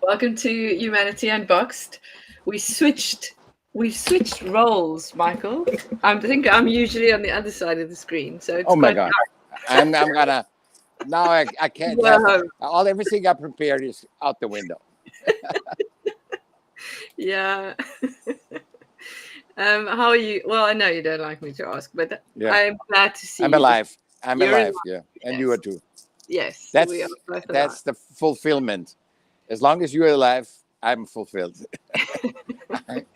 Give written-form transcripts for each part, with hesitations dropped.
Welcome to Humanity Unboxed. We switched we've switched roles, Michael. I think I'm usually on the other side of the screen, so it's Oh my quite God. I'm gonna now I can't have Whoa. all everything I prepared is out the window. Yeah. How are you? Well, I know you don't like me to ask, but Yeah. I'm glad to see I'm you. alive. I'm You're alive, alive. yeah. And you Yes. are too. Yes, we are That's both alive. that's the fulfillment. As long as you're alive, I'm fulfilled.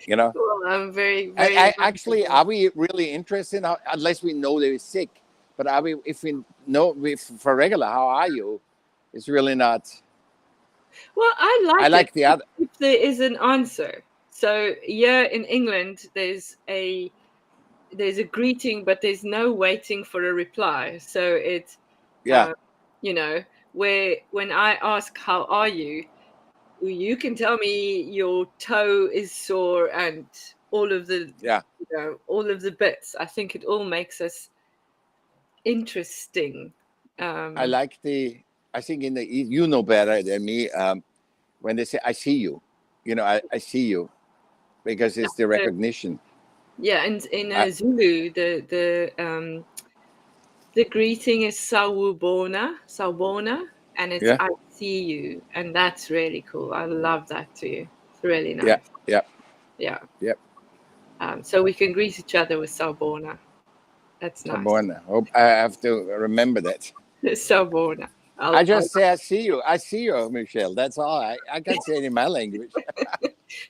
you know? Well, I'm very, I, very I happy for actually you. are we really interested in how, unless we know they're sick? But are we if we know for regular, how are you? It's really not Well, I I like it like the other if there is an answer. So here in England, there's a greeting, but there's no waiting for a reply. So it's, yeah, uh, you know, where when I ask how are you can tell me your toe is sore and all of the yeah. all of the bits. I think it all makes us interesting. I Um, like the. I think in the you know better than me. When they say "I see you," I see you because it's the so, recognition. yeah, and in I, Zulu, the greeting is sawubona, and it's yeah, I see you, and that's really cool. I love that too. It's really yeah, nice. yeah, Yeah. yeah. So we can greet each other with sawubona. That's nice. Sabona. Hope I have to remember that. Sawubona. I I'll just say I see you. I see you, Michelle. That's all. I can't say it in my language.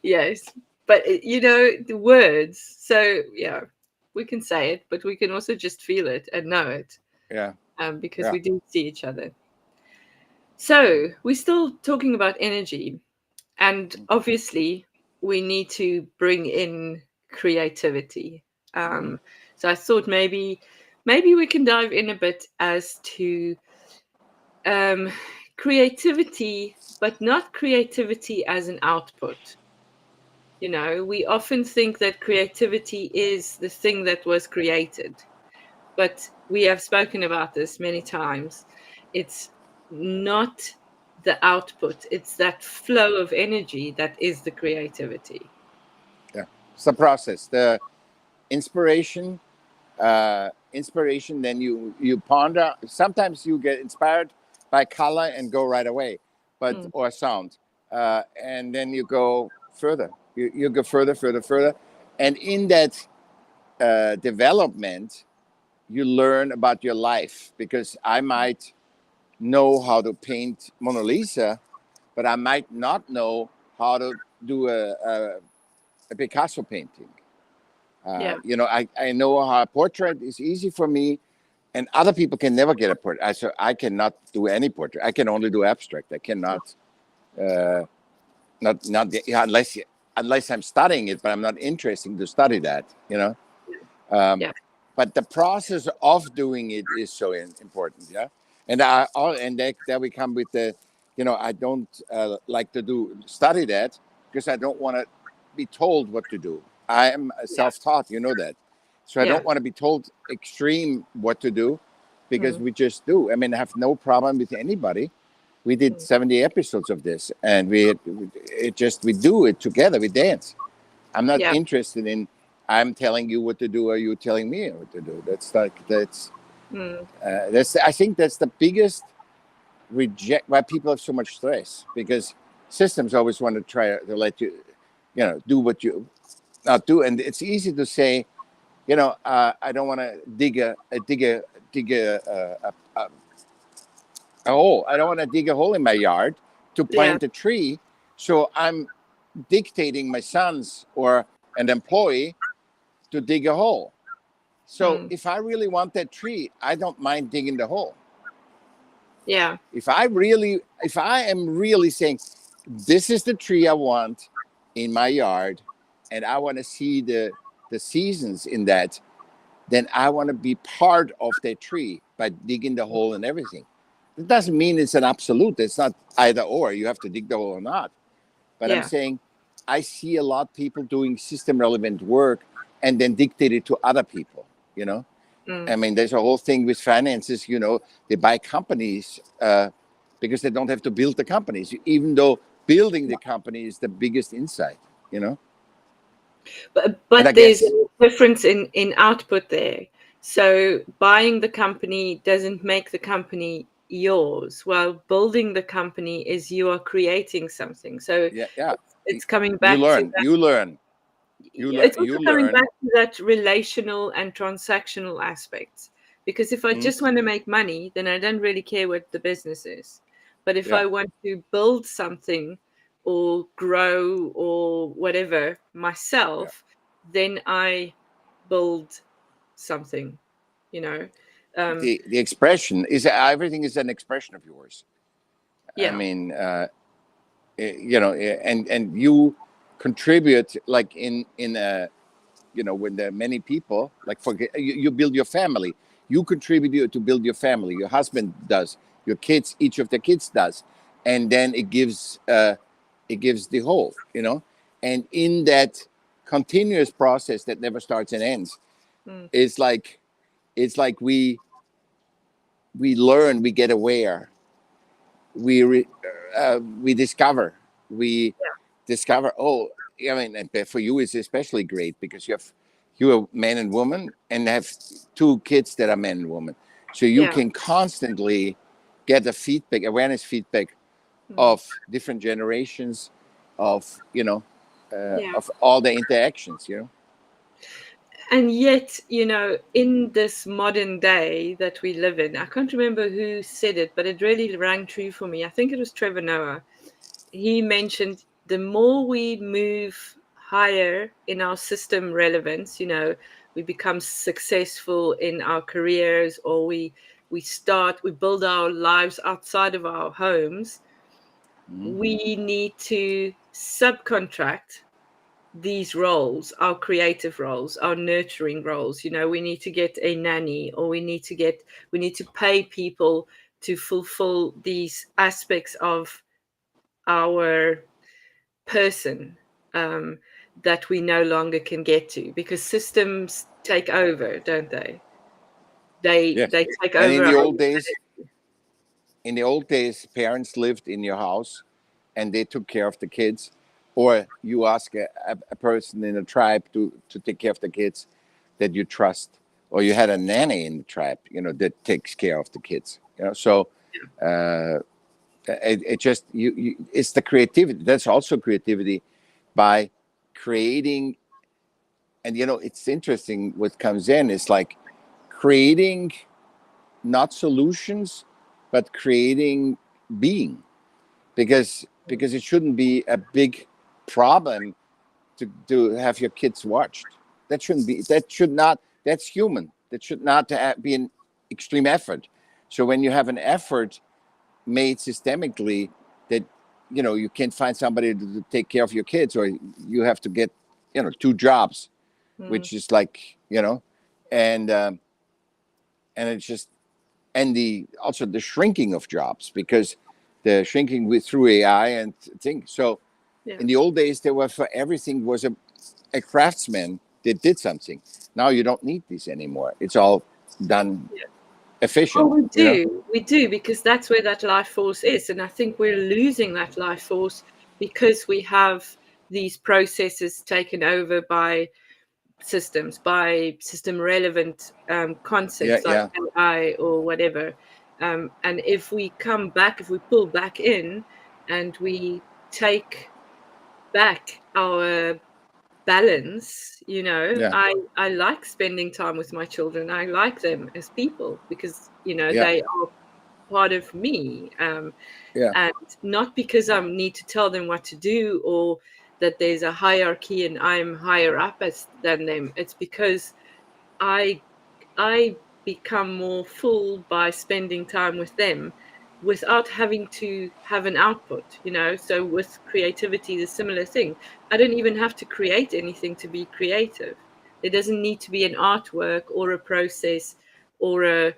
yes, but the words. So yeah, we can say it, but we can also just feel it and know it, Yeah, because yeah. we do see each other. So we're still talking about energy, and obviously we need to bring in creativity. So I thought maybe we can dive in a bit as to um, creativity, but not creativity as an output. We often think that creativity is the thing that was created, but we have spoken about this many times. It's not the output, it's that flow of energy that is the creativity. Yeah. It's the process. The inspiration, inspiration. Then you ponder. Sometimes you get inspired by color and go right away, but Mm, or sound, and then you go further. You go further, further, further, and in that development, you learn about your life because I might know how to paint Mona Lisa, but I might not know how to do a Picasso painting. yeah. I know how a portrait is easy for me, and other people can never get a portrait. So I cannot do any portrait. I can only do abstract. I cannot, uh, not yeah, unless I'm studying it, but I'm not interested to study that. Um, Yeah. but the process of doing it is so important. Yeah, and there we come with I don't like to study that because I don't want to be told what to do. I am Yeah. self-taught, you know that, so I Yeah. don't want to be told extreme what to do because Mm, we just do. I mean, I have no problem with anybody. We did mm, 70 episodes of this, and we do it together. We dance. I'm not yeah. interested in I'm telling you what to do or you telling me what to do. Mm, That's I think that's the biggest reject why people have so much stress because systems always want to try to let you do what you not do, and it's easy to say I don't want to dig a hole. I don't want to dig a hole in my yard to yeah. plant a tree, so I'm dictating my sons or an employee to dig a hole. So Mm, if I really want that tree, I don't mind digging the hole. yeah. If I am really saying, this is the tree I want in my yard, and I want to see the seasons in that, then I want to be part of that tree by digging the hole and everything. It doesn't mean it's an absolute. It's not either or. You have to dig the hole or not. But I'm Yeah. saying I see a lot of people doing system relevant work and then dictate it to other people, you know? Mm, I mean, there's a whole thing with finances, they buy companies because they don't have to build the companies, even though building the company is the biggest insight, you know. And I But there's guess, a difference in output there. So buying the company doesn't make the company yours, while building the company is you are creating something. So yeah, it's coming you back to learn, that. you learn, It's you also coming learn. back to that relational and transactional aspects. Because if I Mhm. just want to make money, then I don't really care what the business is. But if Yeah, I want to build something or grow or whatever yeah. myself, then I build something, you know. Um, The expression is, everything is an expression of yours. I yeah, mean, you know, and you contribute, like in a, you know, when there are many people, like for you build your family, you contribute to build your family, your husband does, your kids, each of the kids does, and then it gives the whole, you know. And in that continuous process that never starts and ends, mm, it's like, we learn, we get aware, we discover, we discover. Oh, I mean, and for you, it's especially great because you're man and woman, and have two kids that are man and woman, so you yeah, can constantly get a feedback, awareness feedback mm, of different generations, of, you know, yeah. of all the interactions, you know. And yet, in this modern day that we live in, I can't remember who said it, but it really rang true for me. I think it was Trevor Noah. He mentioned the more we move higher in our system relevance, we become successful in our careers, or we build our lives outside of our homes. Mhm. We need to subcontract these roles, our creative roles, our nurturing roles. We need to get a nanny, or we need to pay people to fulfill these aspects of our person, that we no longer can get to, because systems take over, don't they? they Yeah. they take And over our. in the old days, parents lived in your house and they took care of the kids, or you ask a person in a tribe to take care of the kids that you trust, or you had a nanny in the tribe, you know, that takes care of the kids, you know. So uh, it just, it's the creativity. That's also creativity, by creating. And you know, it's interesting, what comes in is like creating, not solutions, but creating being, because it shouldn't be a big problem to have your kids watched. That shouldn't be, that should not, that's human, that should not be an extreme effort. So when you have an effort made systemically, that, you know, you can't find somebody to take care of your kids, or you have to get, you know, two jobs, Mm, which is like, you know. And um, and it's just, and the also the shrinking of jobs, because the shrinking with through AI and things. So yeah. in the old days, there were, for everything was a craftsman that did something. Now you don't need this anymore. It's all done Oh, efficient, we you know. do. We do, because that's where that life force is. And I think we're losing that life force because we have these processes taken over by systems, by system relevant Yeah, concepts like yeah, AI or whatever. And if we pull back in and we take back our balance, yeah, I like spending time with my children. I like them as people because yeah, they are part of me, yeah, and not because I need to tell them what to do, or that there's a hierarchy and I'm higher up than them. It's because I I become more full by spending time with them without having to have an output, So with creativity, the similar thing. I don't even have to create anything to be creative. There doesn't need to be an artwork or a process or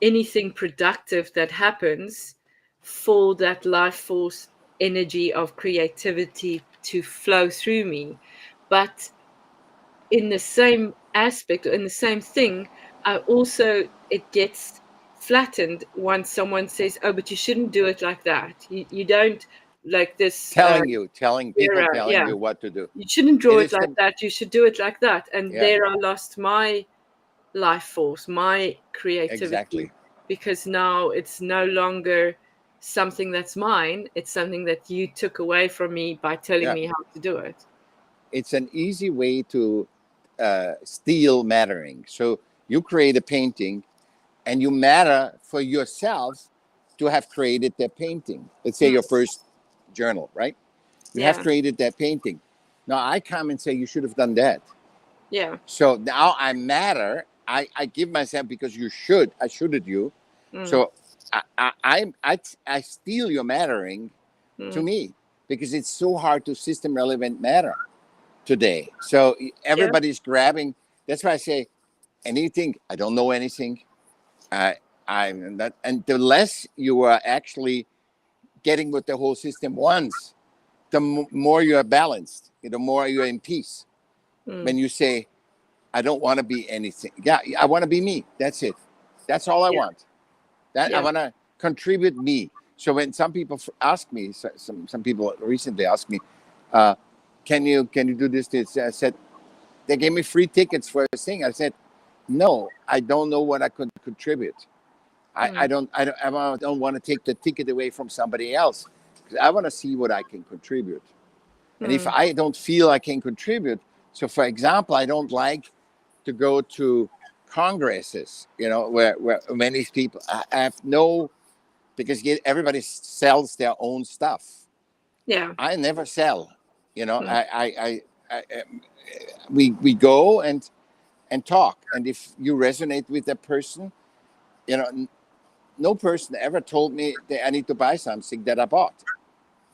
anything productive that happens for that life force energy of creativity to flow through me. But in the same aspect, or in the same thing, I also, it gets flattened once someone says, oh, but you shouldn't do it like that. You don't, like this telling people, era. telling Yeah, you what to do. you shouldn't draw It it is like that. You should do it like that. And yeah, there I lost my life force, my creativity, exactly. because now it's no longer something that's mine. It's something that you took away from me by telling Yeah, me how to do it. it's an easy way to steal mattering. So you create a painting, and you matter for yourself to have created that painting. Let's say Mm, your first journal, right? You have yeah, created that painting. Now I come and say you should have done that. yeah. So now I matter. I give myself because you should. I shoulded you. Mm, So I steal your mattering to mm, me because it's so hard to system relevant matter today. So yeah, everybody's grabbing. That's why I say anything. I don't know anything. I I'm not, and the less you are actually getting what the whole system wants, the more you are balanced. The more you are in peace. mm, When you say, "I don't want to be anything," yeah, I want to be me. That's it. That's all I yeah, want. That I yeah. want to contribute me. So when some people ask me, some people recently asked me, uh, can you do this? This I said they gave me free tickets for a thing. I said, no, I don't know what I could contribute. Mm, I don't want to take the ticket away from somebody else because I want to see what I can contribute. And if mm, I don't feel I can contribute, so for example, I don't like to go to congresses, where many people I have no, because everybody sells their own stuff. yeah. I never sell. You know, Mm, I we go and talk, and if you resonate with that person, you know, no person ever told me that I need to buy something that I bought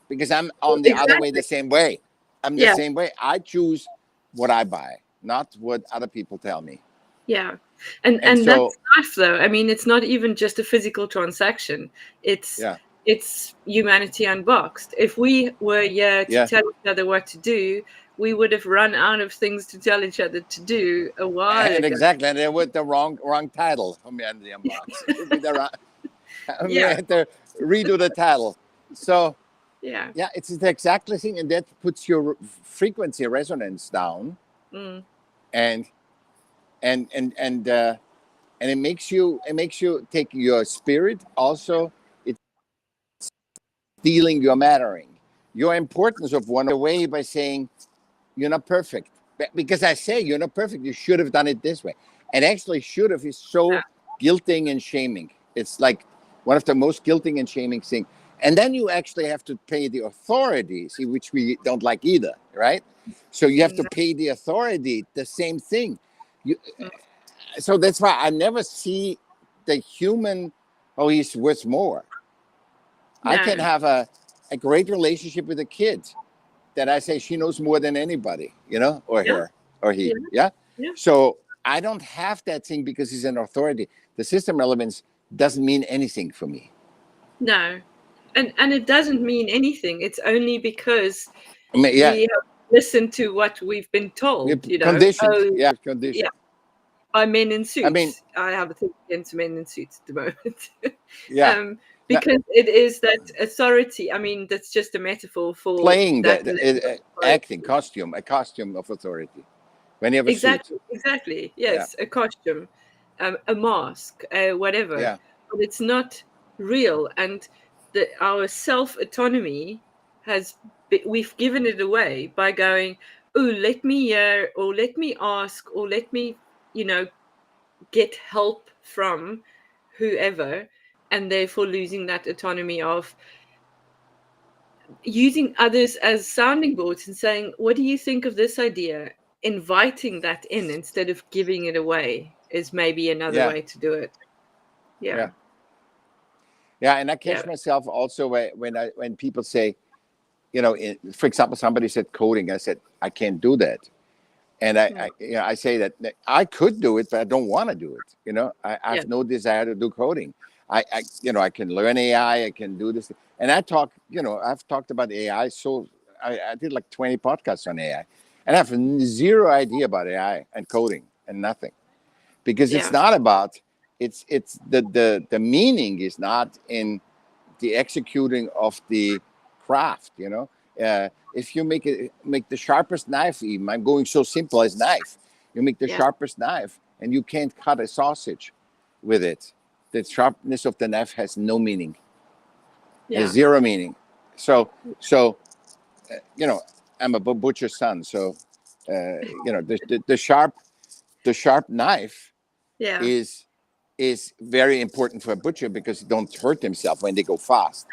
because I'm on the other way exactly. the same way. I'm the Yeah, same way. I choose what I buy, not what other people tell me. yeah. And And so, that's life though. I mean, it's not even just a physical transaction. It's yeah, it's humanity unboxed. If we were here to yeah, tell each other what to do, we would have run out of things to tell each other to do a while and ago. exactly, and they with the wrong title for me on the unbox. It would be the wrong. We Yeah, had to redo the title. So yeah. yeah, it's the exactly thing, and that puts your frequency resonance down, Mm, and and and and uh, and it makes you take your spirit also. It's stealing your mattering, your importance of one away by saying you're not perfect. Because I say you're not perfect, you should have done it this way. And actually, should have is yeah, so guilting and shaming. It's like one of the most guilting and shaming things. And then you actually have to pay the authority, see, which we don't like either, right? So you have to no, pay the authority the same thing. You, mm, so that's why I never see the human, oh, he's worth more. I can no. have a great relationship with a kid that I say she knows more than anybody, or Yeah, her or yeah, he. Yeah. yeah. So I don't have that thing because he's an authority. The system relevance doesn't mean anything for me. No. And it doesn't mean anything. It's only because I mean, yeah, we have listened to what we've been we're told, conditioned. Oh, Yeah, yeah, conditioned. by men in I mean, suits. I have a thing against men in suits at the moment. yeah, um, not because it is that authority. I mean, that's just a metaphor for playing that the level of acting authority. costume, a costume of authority. When you have a suit. Exactly, exactly. Yeah, Yes, a costume, a mask, whatever. yeah, But it's not real, and our self autonomy we've given it away by going, oh, let me hear, or let me ask, or let me, you know, get help from whoever, and therefore losing that autonomy of using others as sounding boards and saying, what do you think of this idea? Inviting that in instead of giving it away is maybe another yeah, way to do it. Yeah. yeah, yeah. And I Yeah. catch myself also when people say, for example, somebody said coding. I said I can't do that. And Mm. I say that I could do it, but I don't want to do it. I Yeah. have no desire to do coding. I can learn AI. I can do this. And I've talked about AI. So I did like 20 podcasts on AI, and I have zero idea about AI and coding and nothing, because it's Yeah. not about, it's the meaning is not in the executing of the craft, if you make the sharpest knife, even I'm going so simple as knife, you make the Yeah. sharpest knife and you can't cut a sausage with it. The sharpness of the knife has no meaning, has Yeah. zero meaning. So I'm a butcher's son, so the sharp knife Yeah. is very important for a butcher because they don't hurt themselves when they go fast.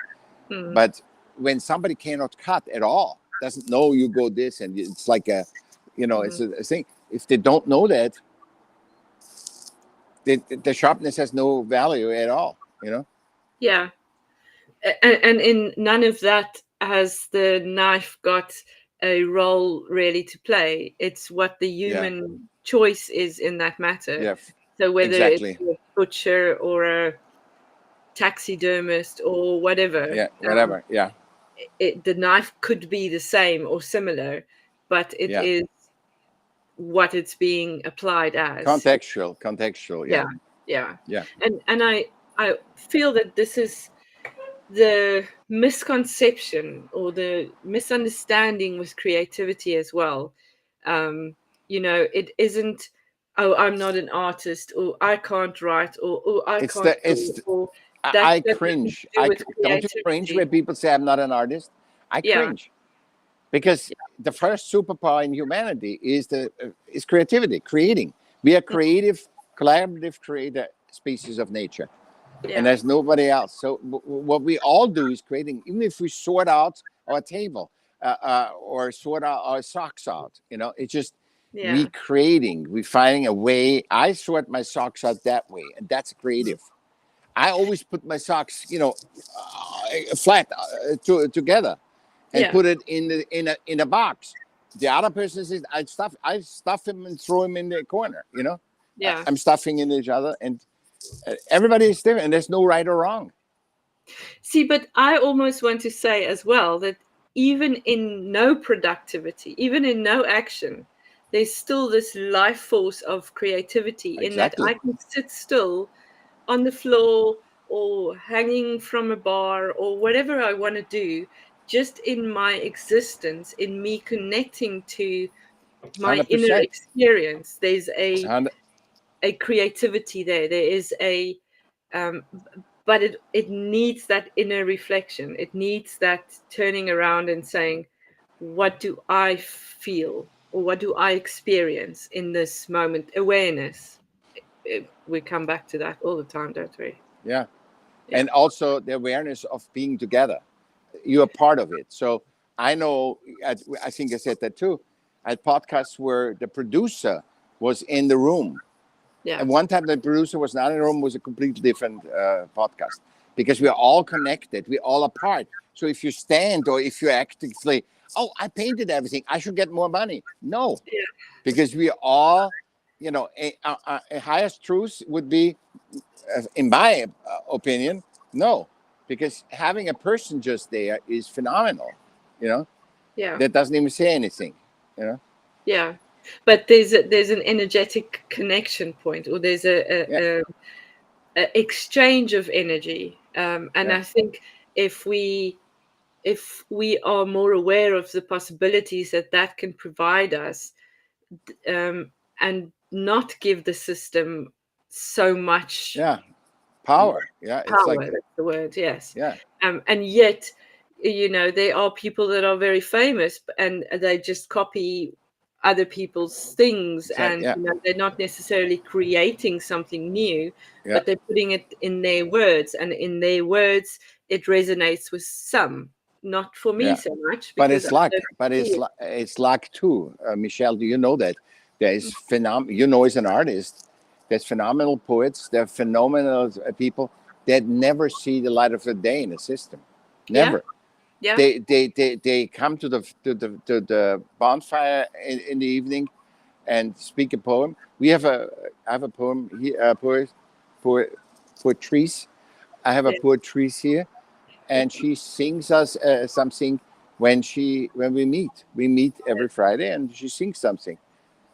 Mm. But when somebody cannot cut at all, doesn't know you go this, and it's like it's a thing. If they don't know that, the sharpness has no value at all. Yeah. And in none of that has the knife got a role really to play. It's what the Yeah, human choice is in that matter. yeah, So whether it's exactly. a butcher or a taxidermist or whatever, Yeah, whatever. Yeah, the knife could be the same or similar, but it yeah. is what it's being applied as. Contextual. Yeah, Yeah, yeah. yeah. And I feel that this is the misconception or the misunderstanding with creativity as well. It isn't, oh, I'm not an artist, or I can't write, or oh, I It's can't the draw, it's. or that I got nothing cringe. to do with Don't you cringe creativity. when people say I'm not an artist? I Yeah, cringe because the first superpower in humanity is creativity, creating. We are creative, collaborative, creator species of nature, and yeah, there's nobody else. So what we all do is creating. Even if we sort out our table or sort out our socks out, it's just we yeah, creating. We finding a way. I sort my socks out that way, and that's creative. I always put my socks, flat together, and yeah, put it in a box. The other person says I stuff him and throw him in the corner. yeah. I'm stuffing in each other, and everybody is different, and there's no right or wrong. See, but I almost want to say as well that even in no productivity, even in no action, there's still this life force of creativity in that I Exactly. can sit still on the floor or hanging from a bar or whatever I want to do, just in my existence, in me connecting to my inner 100%. experience. There's a 100. creativity there. There is a um, but it needs that inner reflection. It needs that turning around and saying, what do I feel or what do I experience in this moment? Awareness. We come back to that all the time, don't we? Yeah. Yeah, And also the awareness of being together. You are part of it. So I know, I think I said that too, at podcasts where the producer was in the room. yeah, And one time the producer was not in the room, was a completely different podcast, because we are all connected. We're all apart. So if you stand or if you actively, oh, I painted everything, I should get more money. No, yeah, because we are all, a highest truth would be, in my opinion, no, because having a person just there is phenomenal. You know, yeah, that doesn't even say anything. You know, yeah. But there's an energetic connection point, or there's yeah, a exchange of energy, and yeah, I think if we if we are more aware of the possibilities that that can provide us, and not give the system so much yeah. Power. Yeah, it's power, like, that's the word, yes. yeah, And yet, there are people that are very famous and they just copy other people's things, exactly. and Yeah, they're not necessarily creating something new, yeah. but they're putting it in their words, and in their words it resonates with some, not for me Yeah, so much but because it's I luck. don't But see it's it. it's luck too, Michelle. Do you know that there is phenomenal? You know, as an artist, there's phenomenal poets. There are phenomenal people that never see the light of the day in the system. Yeah, Never. yeah, They come to the bonfire in the evening and speak a poem. I have a poem here, poet poetries. I have a yeah, poetries here, and she sings us something when we meet. We meet every Friday, and she sings something.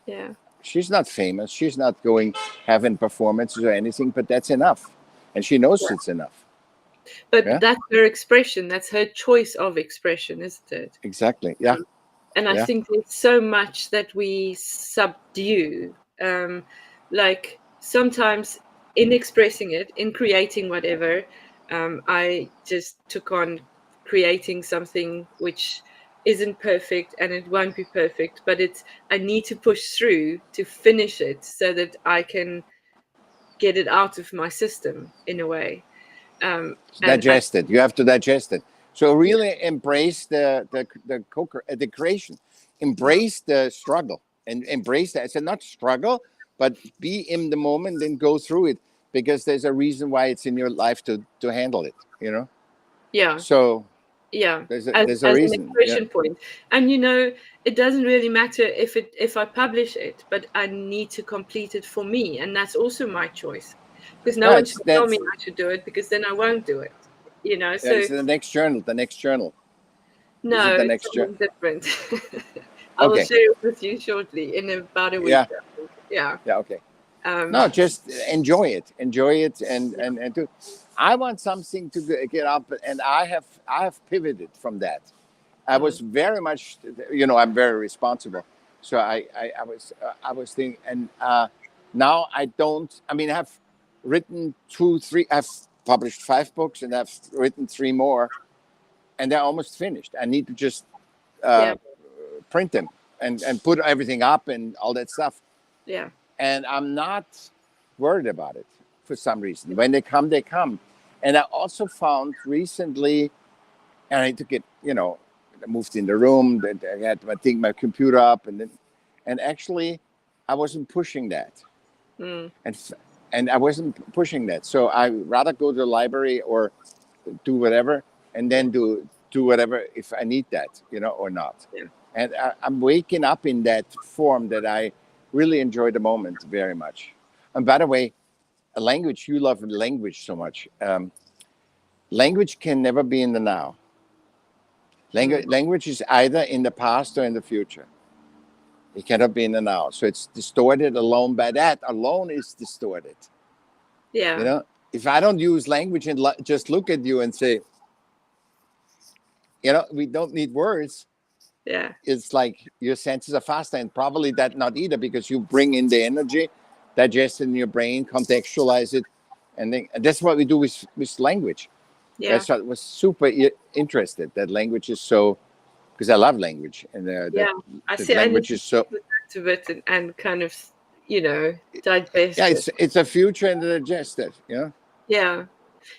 yeah, She's not famous. She's not going having performances or anything, but that's enough, and she knows yeah. it's enough. But Yeah, that's her expression. That's her choice of expression, isn't it? exactly. Yeah, And I yeah. think there's so much that we subdue. Like sometimes in expressing it, in creating whatever, I just took on creating something which isn't perfect and it won't be perfect, but it's I need to push through to finish it so that I can get it out of my system in a way. And I, Digest it. You have to digest it. So yeah, really embrace the creation. Embrace the struggle and embrace that. I said not struggle, but be in the moment and go through it because there's a reason why it's in your life to handle it. You know. yeah, So yeah, there's a as an reason. Yeah. expression point. And it doesn't really matter if I publish it, but I need to complete it for me, and that's also my choice, because no No, one it's should tell me that's I should do it, because then I won't do it. So it's the next journal. The next journal. This is no, the it's next journal. something different. I will Okay. share it with you shortly, in about a week, Yeah. I think. Yeah. Yeah. Okay. um No, just enjoy it, and to. I want something to get up, and I have pivoted from that. I mm, was very much, I'm very responsible, so I was thinking, and now I don't. I mean, I've written two, three. I've published 5 books, and I've written 3 more, and they're almost finished. I need to just yeah, uh, print them and put everything up and all that stuff. yeah, And I'm not worried about it for some reason. When they come, they come. And I also found recently, and I took it, I moved in the room, that I had my computer up, and actually, I wasn't pushing that, mm, and and I wasn't pushing that. So I rather go to the library or do whatever, and yeah, then do whatever if I need that, or not. yeah, And I'm waking up in that form that I really enjoy the moment very much. And by the way, a language, you love language so much. Language can never be in the now. mm, Language is either in the past or in the future. It cannot be in the now. So it's distorted alone by that. Alone is distorted. You yeah, know, if I don't use language and just look at you and say, we don't need words, yeah, it's like your senses are faster, and probably that not either, because you bring in the energy, digest it in your brain, contextualize it, and then and that's what we do with language. yeah, That's what was super interested. That language is so, because I love language, and yeah. I that see. I need language to is so. put that to it and kind of, Yeah, digest it. it's a future and digest it. Yeah.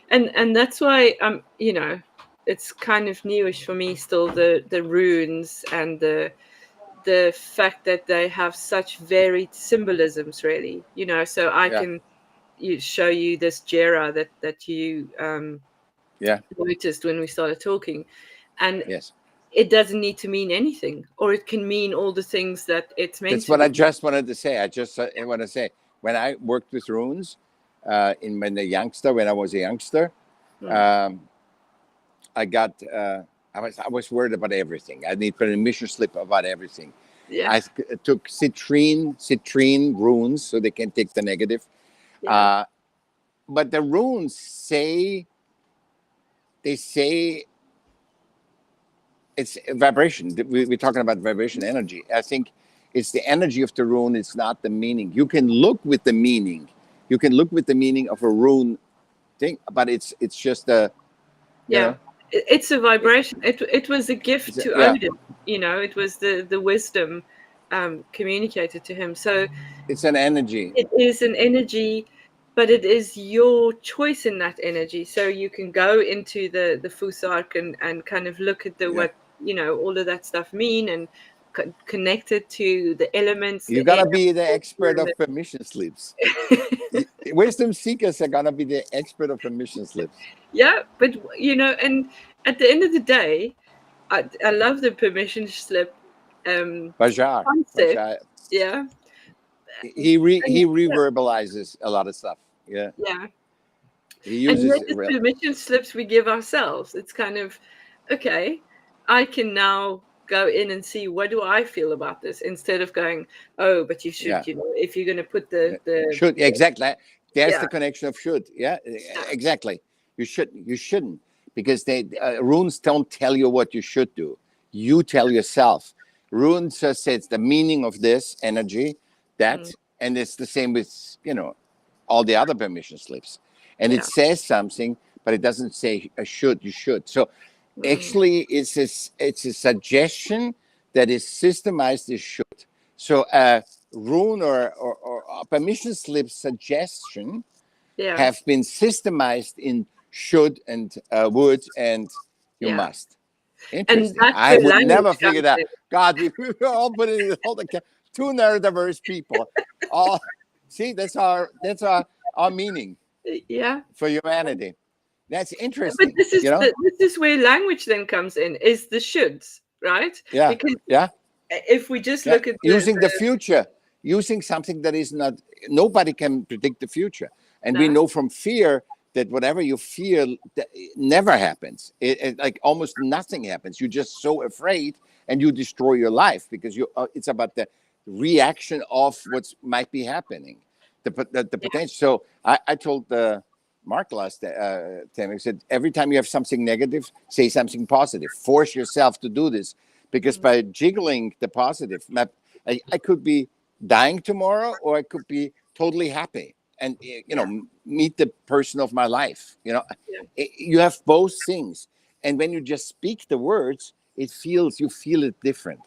And that's why it's kind of newish for me still, the runes and the fact that they have such varied symbolisms, really. So I Yeah, can show you this Jera that you yeah, noticed when we started talking, and yes. it doesn't need to mean anything, or it can mean all the things that it's meant That's to what I mean. just wanted to say. I just want to say, when I worked with runes, when I was a youngster, Mm. um, I got I was worried about everything. I need permission slip about everything. Yeah, I took citrine runes so they can take the negative. yeah, Uh, but the runes say it's vibration. We're talking about vibration energy. I think it's the energy of the rune. It's not the meaning. You can look with the meaning. You can look with the meaning of a rune thing, but it's just you yeah. know, It's a it, vibration. It was a gift to yeah, Odin. It was the wisdom communicated to him. So it's an energy. it is an energy, but it is your choice in that energy. So you can go into the Fusark and kind of look at the Yeah, what all of that stuff mean, and connect it to the elements, you the air, gotta be the expert water, of permission slips. Wisdom seekers are gonna be the expert of permission slips. yeah. But and at the end of the day, I love the permission slip Bajar, concept. Bajar, Yeah, he and reverbalizes a lot of stuff. Yeah, yeah. he And uses the permission slips we give ourselves. It's kind of, okay, I can now go in and see what do I feel about this, instead of going, oh, but you yeah. should, if you're going to put the Should, exactly. There's yeah, the connection of should. Yeah, yeah, exactly. You shouldn't, because runes don't tell you what you should do. You tell yourself. Runes just says the meaning of this energy, that, and it's the same with, all the other permission slips. And it says something, but it doesn't say I should, you should. So actually it's a suggestion that is systemized as should. So a rune or a permission slip suggestion have been systemized in should and would and you must. Interesting. And that's I where would never language figure comes that. in. God, we all put it in all the two neurodiverse people. All see, that's our meaning Yeah. for humanity. That's But interesting. this is where language then comes in, is the shoulds, right? Yeah. Because Yeah. if we just look at using the future, using something that is not, nobody can predict the future. And we know from fear that whatever you fear never happens. It like almost nothing happens. You're just so afraid, and you destroy your life because it's about the reaction of what might be happening, the potential. So I told Mark last time, I said, every time you have something negative, say something positive. Force yourself to do this, because by jiggling the positive, I could be dying tomorrow, or I could be totally happy and meet the person of my life. You have both things, and when you just speak the words, you feel it different.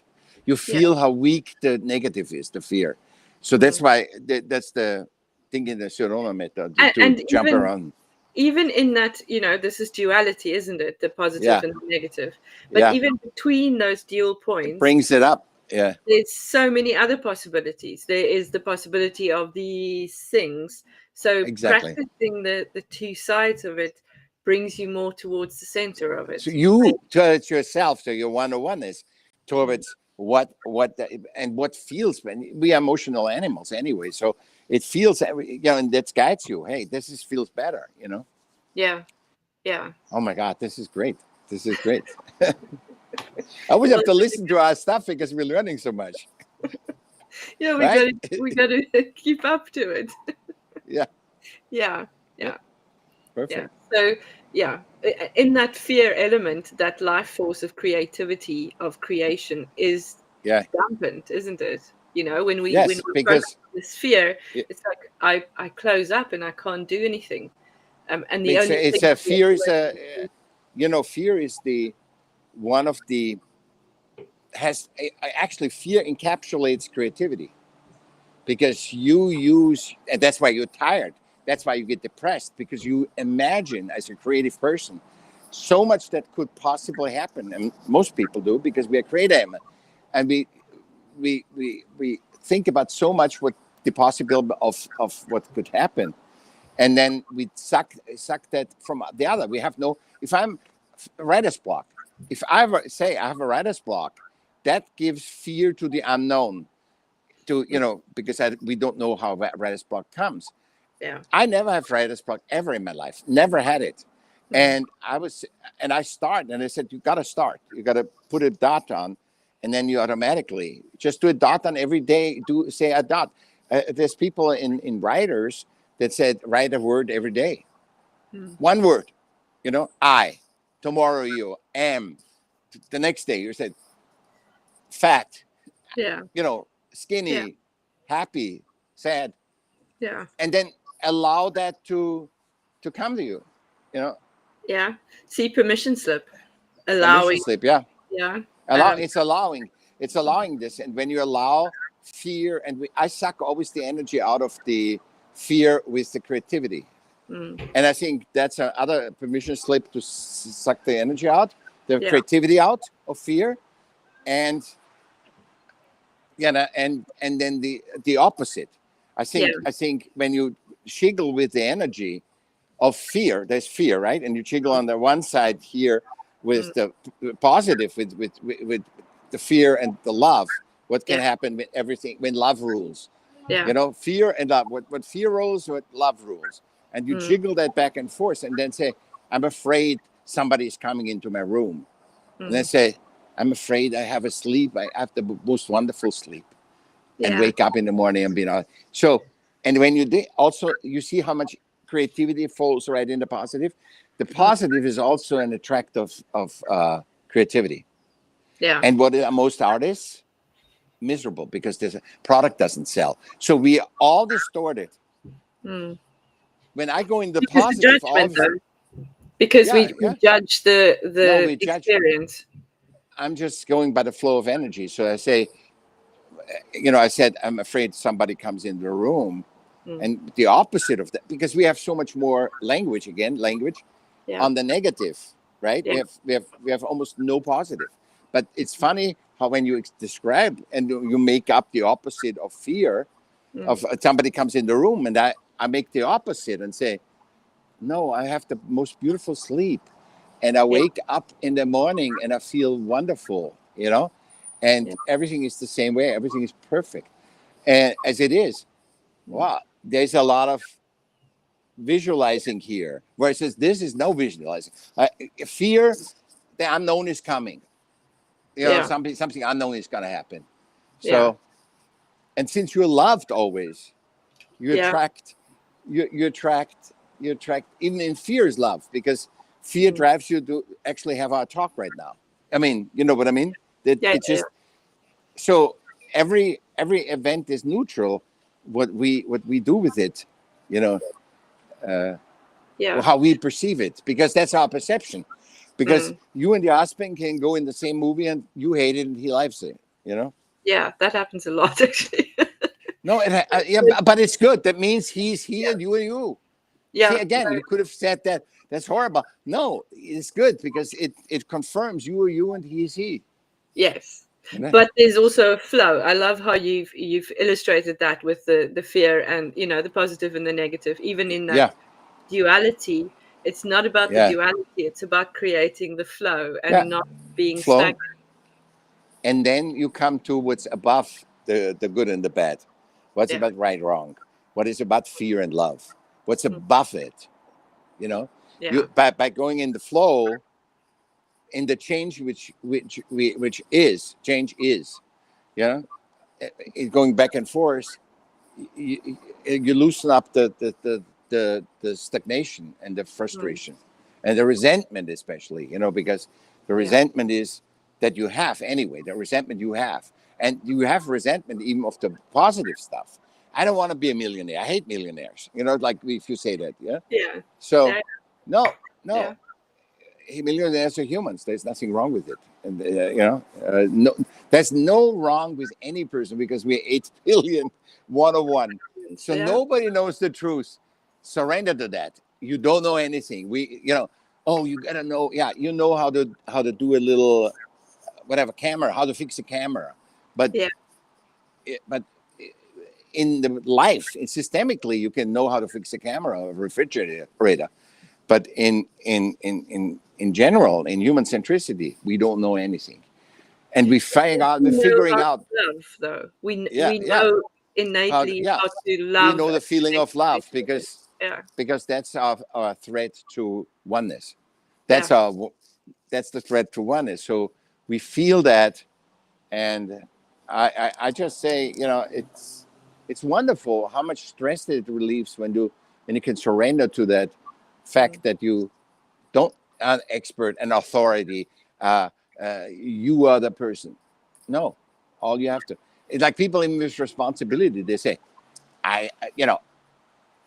You feel how weak the negative is, the fear. So that's why that's the thing in the Sharona method, to jump around. Even in that, this is duality, isn't it? The positive and the negative. But even between those dual points, it brings it up. Yeah. There's so many other possibilities. There is the possibility of these things. So practicing the two sides of it brings you more towards the center of it. So you towards yourself. So your 101 is towards what feels. We are emotional animals anyway. So it feels, and that guides you. Hey, feels better. Yeah. Yeah. Oh my God, this is great. This is great. I always have to listen to our stuff because we're learning so much. Yeah, we got to keep up to it. Yeah. Yeah. Yeah. Perfect. Yeah. So in that fear element, that life force of creativity, of creation is dampened, isn't it? When we because this fear, it's like I close up and I can't do anything. And the only thing fear is fear is the one of the actually fear encapsulates creativity, because and that's why you're tired. That's why you get depressed, because you imagine as a creative person so much that could possibly happen, and most people do because we are creative, and we think about so much what the possibility of what could happen, and then we suck that from the other. We have if I'm writer's block, if I ever say I have a writer's block, that gives fear to the unknown, because we don't know how writer's block comes. Yeah. I never have writer's block ever in my life. Never had it. And I started, and I said, you got to start. You got to put a dot on, and then you automatically just do a dot on every day. Say a dot. There's people in writers that said, write a word every day. One word, I, tomorrow you, am, the next day you said, fat, skinny, happy, sad. Yeah. And then allow that to come to you, Yeah. See, permission slip. Allowing. Permission slip, yeah. Yeah. It's allowing this. And when you allow fear, and I suck always the energy out of the fear with the creativity. And I think that's another permission slip, to suck the energy out, the creativity out of fear. And and then the opposite. I think when you jiggle with the energy of fear, there's fear, right? And you jiggle on the one side here with the positive, with the fear and the love. What can happen with everything when love rules? Fear and love. What fear rules, what love rules, and you jiggle that back and forth, and then say, I'm afraid somebody's coming into my room, and then say, I'm afraid I have I have the most wonderful sleep, and wake up in the morning and be so. And when you also, you see how much creativity falls right in the positive. the positive is also an attract of creativity. Yeah. And what are most artists? Miserable because this product doesn't sell. So we all distort it. Mm. When I go in the Which is the positive, all judgment, of though, because yeah, we yeah. judge the No, we judge. experience. I'm just going by the flow of energy. So I say, I said, I'm afraid somebody comes in the room, Mm. and the opposite of that, because we have so much more language Yeah. on the negative, right? Yeah. We have almost no positive. But it's funny how when you describe and you make up the opposite of fear, Mm. of somebody comes in the room, and I make the opposite and say, no, I have the most beautiful sleep, and I Yeah. wake up in the morning and I feel wonderful, and Yeah. everything is the same way. Everything is perfect, and as it is. Mm. Wow, there's a lot of visualizing here, where it says this is no visualizing. Fear, the unknown is coming. Yeah. Something unknown is going to happen. Yeah. So, and since you're loved always, you Yeah. attract, you attract, even in fear is love, because fear Mm. drives you to actually have our talk right now. I mean, you know what I mean? That Yeah. it's Yeah. just so every event is neutral. What we do with it, you know, Yeah. how we perceive it, because that's our perception. Because Mm. you and your husband can go in the same movie and you hate it and he loves it. Yeah. That happens a lot, actually. No, yeah, but it's good. That means he's he Yeah. and you are you. See, Yeah. again, you could have said that. That's horrible. No, it's good because it confirms you are you and he is he. Yes. You know? But there's also a flow. I love how you've illustrated that with the fear and the positive and the negative. Even in that Yeah, duality, it's not about the yeah, duality. It's about creating the flow yeah. and not being Flow, stagnant. and then you come to what's above the good and the bad. What's Yeah. about right, wrong? What is about fear and love? What's Mm. above it? You know, Yeah. by going in the flow, in the change, which is change is, you know, going back and forth. You loosen up the stagnation and the Mm. frustration and the resentment, especially, because the Yeah. resentment is that you have anyway, the resentment you have. And you have resentment even of the positive stuff. I don't want to be a millionaire. I hate millionaires, like if you say that. Yeah. Yeah. So, Yeah. no, Yeah. no, millionaires are humans. There's nothing wrong with it. And, no, there's no wrong with any person because we're 8 billion, 101. So Yeah. nobody knows the truth. Surrender to that. You don't know anything. Oh, you gotta know. Yeah, you know how to do a little whatever camera, how to fix a camera, but Yeah. but in the life, systemically, you can know how to fix a camera or a refrigerator. But in general, in human centricity, we don't know anything, and we're We know figuring how out. to love, though. Yeah, We yeah. know innately Yeah, how to we love know the and feeling connect of with love each other. Yeah. because that's our threat to oneness. Yeah. That's our that's the threat to oneness. So we feel that, and I just say, it's wonderful how much stress it relieves when you can surrender to that Mm. fact that you don't an expert, an authority. You are the person. No, all you have to. It's like people in this responsibility. They say,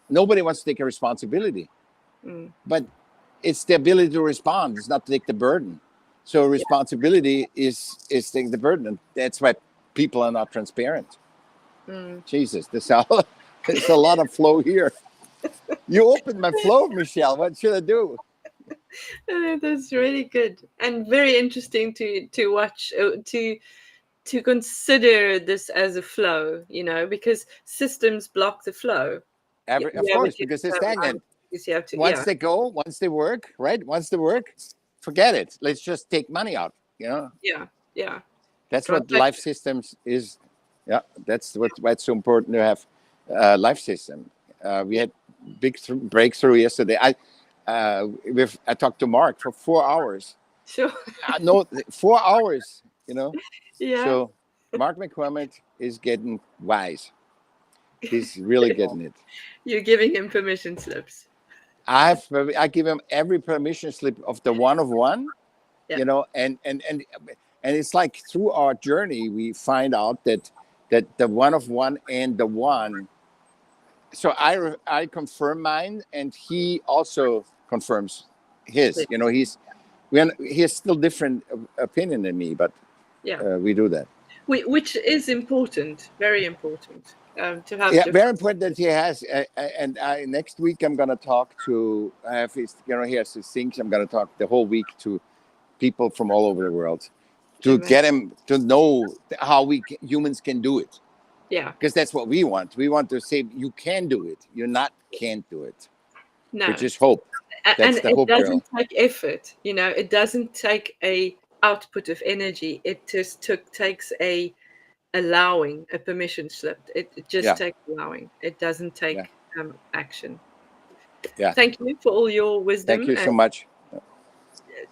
nobody wants to take a responsibility, Mm. but it's the ability to respond. It's not to take the burden. So Yeah. responsibility is taking the burden, and that's why people are not transparent. Mm. Jesus, there's a lot of flow here. You opened my flow, Michelle. What should I do? That's really good and very interesting to watch, to consider this as a flow, because systems block the flow. Of You have course, to because they're determine, stagnant. because you have to, Once yeah. they go, once they work, right? Once they work, forget it. Let's just take money out. Yeah. Yeah. That's what life Transaction. systems is. Yeah, that's why it's so important to have life system. We Yeah. had big breakthrough yesterday. I talked to Mark for 4 hours. Sure. No, 4 hours. Yeah. So Mark McCormick is getting wise. He's really getting it. You're giving him permission slips. I give him every permission slip of the one of one, Yeah. you know, and it's like through our journey we find out that the one of one and the one. So I confirm mine, and he also confirms his. You know, he has still different opinion than me, but Yeah. we do that. Which is important, very important, to have Yeah, different. very important that he has. And next week I'm gonna talk to. I have his, you know, he has his things. I'm gonna talk the whole week to people from all over the world to get him to know how humans can do it. Yeah. Because that's what we want. We want to say you can do it. You're not can't do it. No. Which is hope. That's And the it hope doesn't girl. take effort, you know. It doesn't take a output of energy. It just takes a allowing, a permission slip. It just takes allowing. It doesn't take action. Yeah. Thank you for all your wisdom. Thank you so much.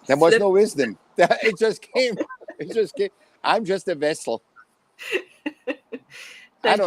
There was no wisdom. It just came. It just came. I'm just a vessel. I don't know.